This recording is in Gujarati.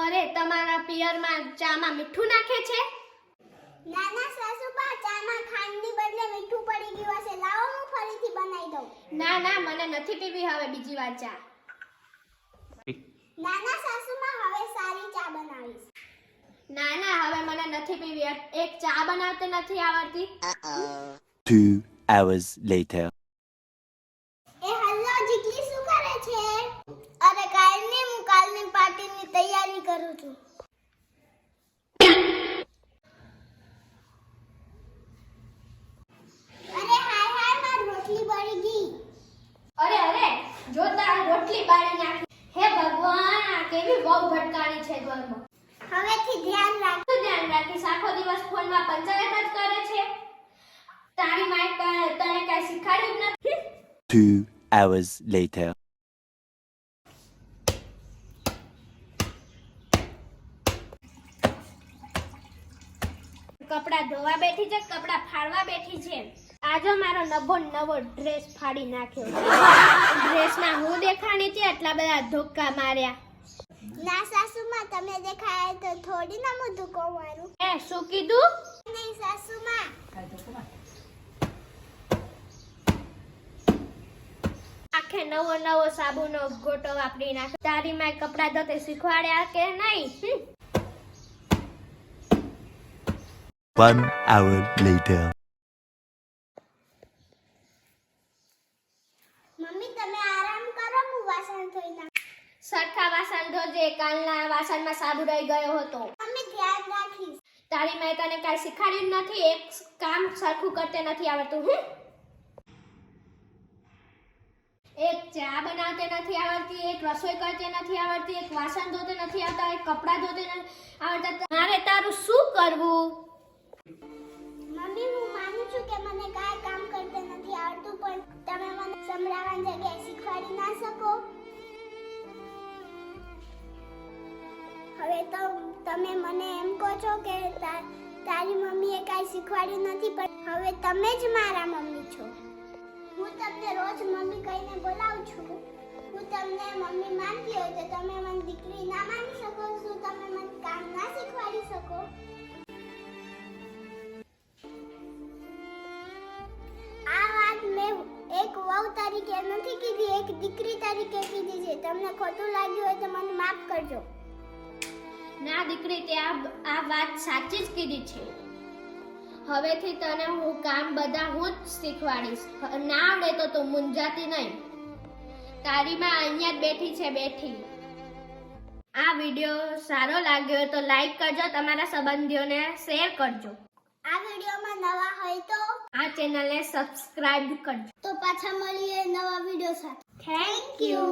અરે તમારા પિયરમાં ચામાં મીઠું નાખે છે? નાના સાસુબા, ચામાં ખાંડની બદલે મીઠું પડી ગયું હશે. લાવો હું ફરીથી બનાવી દઉં. ના ના, મને નથી પીવી હવે બીજી વાર ચા. નાના સાસુમાં, હવે સારી ચા બનાવીશ. ના ના, હવે મને નથી પીવી. એક ચા બનાવતે નથી આવડતી. 2 hours later. એ હલ્લો જીગલી, શું કરે છે? અરે કાઈ નહીં, હું કાલની પાર્ટીની તૈયારી કરું છું. અરે હાય હાય, મારી રોટલી બળી ગઈ. અરે અરે, જો તારી રોટલી બાળી નાખી. હે ભગવાન, આ કેવી બહુ ભટકાણી છે ઘરમાં. હવેથી ધ્યાન રાખ. શું ધ્યાન રાખીશ? આખો દિવસ ફોનમાં પંચાયત જ કરે છે. તારી માએ તને કાંઈ શીખવાડ્યું જ નથી. 2 hours later. કપડાં ધોવા બેઠી છે, કપડાં ફાડવા બેઠી છે. આજો મારો નવો ડ્રેસ ફાડી નાખ્યો. ડ્રેસમાં હું દેખાણી છે, એટલા બધા ધોકા માર્યા. ના સાસુમાં, તમે દેખાય તો થોડી ના મોઢું કહું મારું. એ શું કીધું? નહીં સાસુમાં. આખે નવો સાબુનો ગોટો વાપરી નાખ્યો. તારી માએ કપડાં ધોતે શીખવાડ્યા કે નહીં? 1 hour later. મમ્મી તમે આરામ કરો, હું વાસણ ધોઈ નાખું. સરખા વાસણ ધોજે, કાલના વાસણમાં સાબુ રહી ગયો હતો. મમ્મી ધ્યાન રાખીશ. તારી માએ તને કાંઈ શીખવાડ્યું જ નથી. એક કામ સરખું કરતે નથી આવડતું. એક ચા બનાવતે નથી આવડતી, એક રસોઈ કરતે નથી આવડતી, એક વાસણ ધોતે નથી આવતા, એક કપડાં ધોતે નથી આવડતા. મારે તારું શું કરવું? મમ્મી હું માનું છું કે મને કાંઈ કામ કરતે નથી આવડતું, પણ તમે મને સંભળાવવાની જગ્યાએ શીખવાડી ના શકો? હવે તો તમે મને એમ કહો છો કે તારી મમ્મીએ કાંઈ શીખવાડ્યું નથી, પણ હવે તમે જ મારા મમ્મી છો. હું તમને રોજ મમ્મી કહીને બોલાવું છું. હું તમને મમ્મી માનતી હોય તો તમે મને દીકરી ના માની શકો? શું તમે મને કામ ના શીખવાડી શકો? આ વાત મેં એક વહુ તરીકે નથી કીધી, એક દીકરી તરીકે કીધી છે. તમને ખોટું લાગ્યું હોય તો મને માફ કરજો. ના દીકરી, તે આ વાત સાચી જ કીધી છે. હવેથી તને હું કામ બધા હું જ શીખવાડીશ. ના આવડે તો તું મૂંઝાતી નહીં. તારી માં અહીંયા જ બેઠી છે, બેઠી. આ વિડિયો સારો લાગ્યો તો લાઈક કરજો, તમારા સંબંધીઓને શેર કરજો. આ વિડીયોમાં નવા હોય તો આ ચેનલને સબસ્ક્રાઇબ કરજો. પાછા મળીએ નવા વિડીયો સાથે. Thank you.